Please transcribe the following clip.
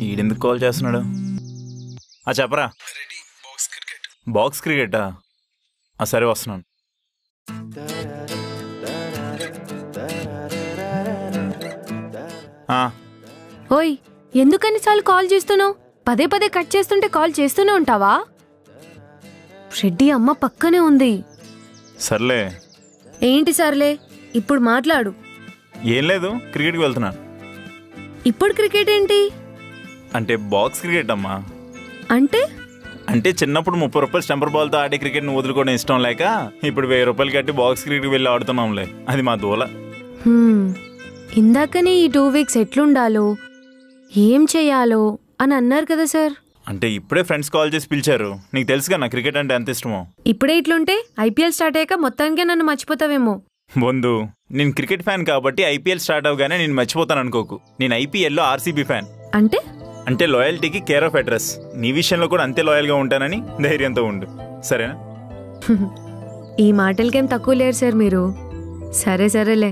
ఈడెందుకు call చేస్తున్నాడు? చెప్పరా. Box క్రికెటా? సరే వస్తున్నాను. ఓయ్, ఎందుకన్నిసార్లు కాల్ చేస్తున్నావు? పదే పదే కట్ చేస్తుంటే కాల్ చేస్తూనే ఉంటావా? రెడ్డి అమ్మ పక్కనే ఉంది. సర్లే. ఏంటి సర్లే? ఇప్పుడు మాట్లాడు. ఏం లేదు, క్రికెట్కి వెళ్తున్నాను. ఇప్పుడు క్రికెట్ ఏంటి? అంటే బాక్స్ క్రికెట్ అమ్మా. అంటే అంటే చిన్నప్పుడు 30 రూపాయలు స్టంపర్ బాల్తో ఆడే క్రికెట్ని వదులుకోవడం ఇష్టం లేక ఇప్పుడు 1000 రూపాయలు కట్టి బాక్స్ క్రికెట్కి వెళ్ళి ఆడుతున్నాంలే. అది మా దూల. ఇందాకనే ఈ 2 వీక్స్ ఎట్లుండాలో ఏం చెయ్యాలో అని అన్నారు కదా సార్. అంటే ఇప్పుడే ఫ్రెండ్స్ కాల్ చేసి పిలిచారు. నీకు తెలుసుగా నా క్రికెట్ అంటే ఎంత ఇష్టమో. ఇప్పుడే ఇట్లుంటే ఐపీఎల్ స్టార్ట్ అయ్యాక మొత్తానికే నన్ను మర్చిపోతావేమో. బొందు, నేను క్రికెట్ ఫ్యాన్ కాబట్టి ఐపీఎల్ స్టార్ట్ అవగానే నేను మర్చిపోతాను అనుకోకు. నేను ఐపీఎల్లో ఆర్సీబీ ఫ్యాన్. అంటే లాయల్టీకి కేర్ ఆఫ్ అడ్రస్. నీ విషయంలో కూడా అంతే లాయల్గా ఉంటానని ధైర్యంతో ఉండు, సరేనా? ఈ మాటలకేం తక్కువ లేరు సార్ మీరు. సరే సరేలే.